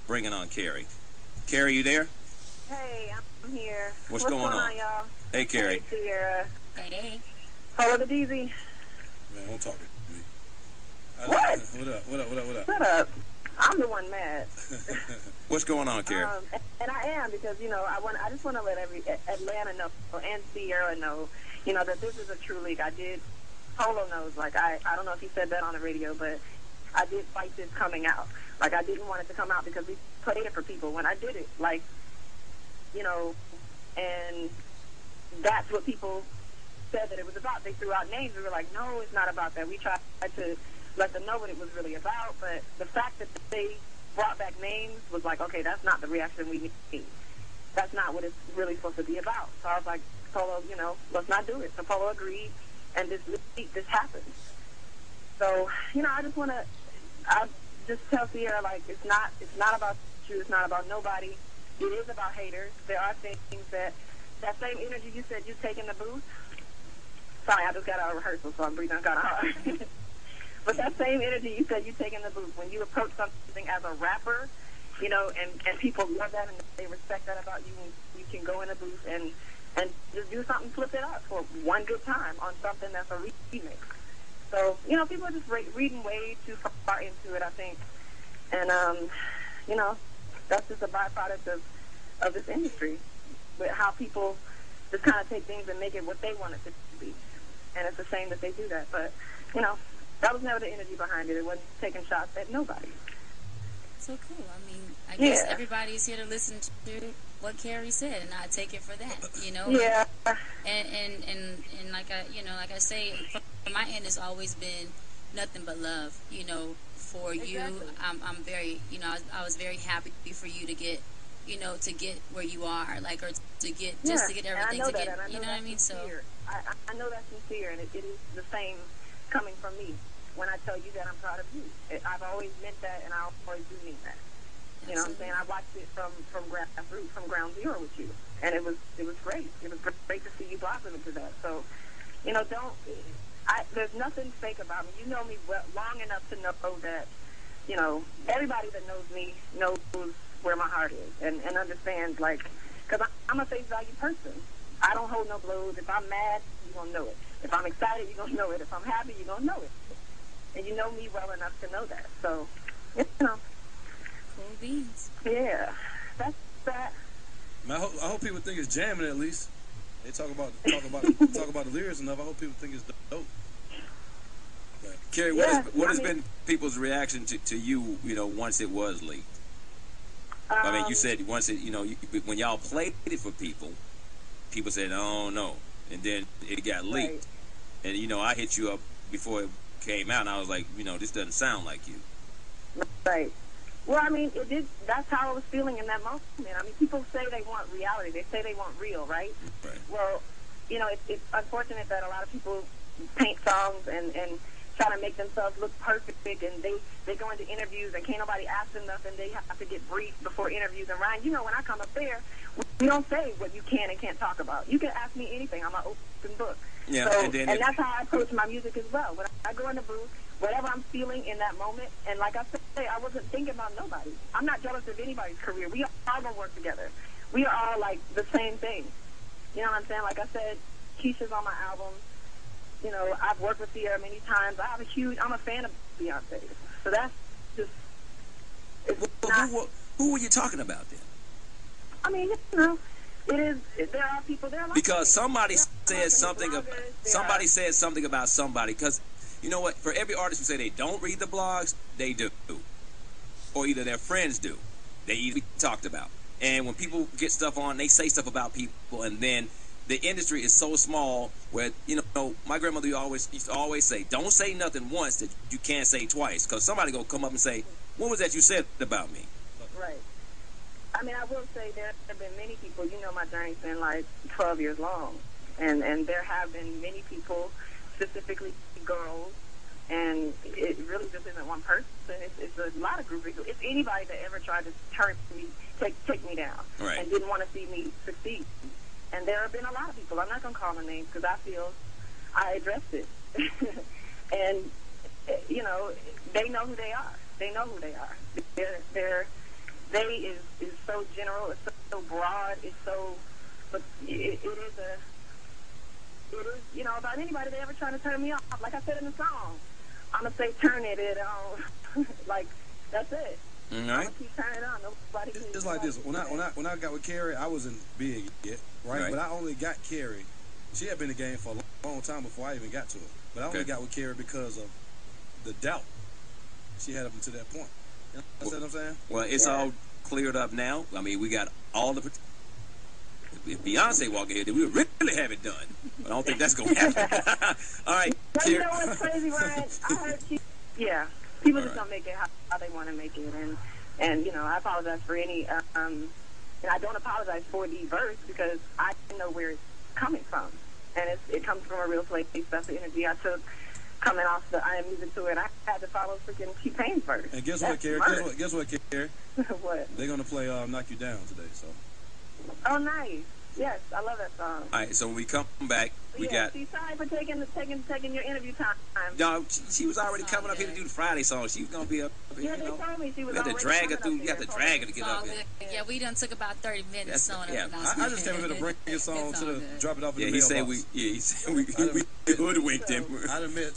bringing on Keri. Keri, you there? Hey, I'm here. What's going on, y'all? Hey, Keri. Hey, Ciara. Hey. Follow the DZ. Man, don't talk to me. What? What up? Shut up. I'm the one mad. What's going on, Keri? And I am because, I just want to let Atlanta know and Ciara know, that this is a true league. Polo knows, I don't know if he said that on the radio, but I did fight this coming out. I didn't want it to come out because we played it for people when I did it. And that's what people said that it was about. They threw out names. We were like, no, it's not about that. We tried to let them know what it was really about, but the fact that they brought back names was like, okay, that's not the reaction we need. That's not what it's really supposed to be about. So I was like, Polo, let's not do it. So Polo agreed, and this happened. So, I just want to, just tell Ciara, it's not about you, it's not about nobody. It is about haters. There are things that same energy you said you take in the booth. Sorry, I just got out of rehearsal, so I'm breathing kind of hard. But that same energy you said you take in the booth, when you approach something as a rapper, and people love that and they respect that about you, when you can go in the booth and just do something, flip it up for one good time on something that's a remix. So, people are just reading way too far into it, I think. And, that's just a byproduct of this industry, with how people just kind of take things and make it what they want it to be. And it's a shame that they do that. But, that was never the energy behind it. It wasn't taking shots at nobody. So cool. I guess everybody's here to listen to what Keri said, and I take it for that, Yeah. And like I say, from my end, it's always been nothing but love, for you. Exactly. I'm very, I was very happy for you to get, to get where you are, or to get, just to get everything to get, you know what I mean? So I know that's sincere, and it is the same coming from me when I tell you that I'm proud of you. I've always meant that, and I always do mean that. You know what I'm saying? I watched it from grassroots, from ground zero with you, and it was great. It was great to see you blossom into that. So, there's nothing fake about me. You know me long enough to know that, everybody that knows me knows where my heart is and understands, because I'm a face value person. I don't hold no blows. If I'm mad, you're going to know it. If I'm excited, you're going to know it. If I'm happy, you're going to know it. And you know me well enough to know that. So, Cool beans. Yeah, that's that. Man, I hope people think it's jamming at least. They talk about the lyrics enough. I hope people think it's dope. But, Keri, what has been people's reaction to you, once it was leaked? You said once it, when y'all played it for people said, oh, no. And then it got leaked. Right. And, I hit you up before it came out, and I was like, this doesn't sound like you. Right. Well, it did. That's how I was feeling in that moment. People say they want reality. They say they want real, right? Right. Well, it's unfortunate that a lot of people paint songs and try to make themselves look perfect, and they go into interviews and can't nobody ask them nothing. They have to get briefed before interviews. And Ryan, when I come up there, we don't say what you can and can't talk about. You can ask me anything. I'm an open book. Yeah, so, and that's how I approach my music as well. When I go in the booth, whatever I'm feeling in that moment, and like I said, I wasn't thinking about nobody. I'm not jealous of anybody's career. We all gonna work together. We are all the same thing. You know what I'm saying? Like I said, Keisha's on my album. I've worked with Ciara many times. I'm a fan of Beyonce. So that's just, who were you talking about then? there are people there. Because somebody said something about somebody. Because you know what? For every artist who say they don't read the blogs, they do. Or either their friends do. They either talked about. And when people get stuff on, they say stuff about people, and then the industry is so small where, my grandmother used to always say, don't say nothing once that you can't say twice, because somebody going to come up and say, what was that you said about me? Right. I will say there have been many people, my journey's been 12 years long, and there have been many people, specifically girls, and it really just isn't one person. It's a lot of groups. It's anybody that ever tried to turn me, take me down, right, and didn't want to see me succeed. And there have been a lot of people. I'm not going to call them names because I feel I addressed it. And, they know who they are. They know who they are. They're they is so general, it's so broad, it's so, but it is, you know, about anybody that ever trying to turn me off. Like I said in the song, I'm going to say turn it like, that's it. All right. I'm going to keep turning it on. Nobody can. It's like this. When I got with Keri, I wasn't big yet, right? But I only got Keri. She had been in the game for a long time before I even got to her. But I only got with Keri because of the doubt she had up until that point. You know what I'm saying? Well, it's all cleared up now. I mean, we got all the... If Beyonce walked ahead, then we would really have it done. But I don't think that's going to happen. All right. But you know what's crazy, Ryan? I heard people just don't make it how they want to make it. And you know, I apologize for any... and I don't apologize for the verse because I know where it's coming from. And it comes from a real place. That's the energy I took coming off the I Am Music tour, and I had to follow freaking T-Pain's verse. And guess what, Keri? Guess what, Keri? What? They're going to play Knock You Down today, so... Oh, nice. Yes, I love that song. All right, so when we come back, we got... See, sorry for taking your interview time. No, she was already coming up here to do the Friday song. She was going to be up here, they told me she was you have to drag her through. You have to drag her to get up here. Yeah, we done took about 30 minutes on it. I just came here to bring your song drop it off in the mailbox. He said we hoodwinked him. I admit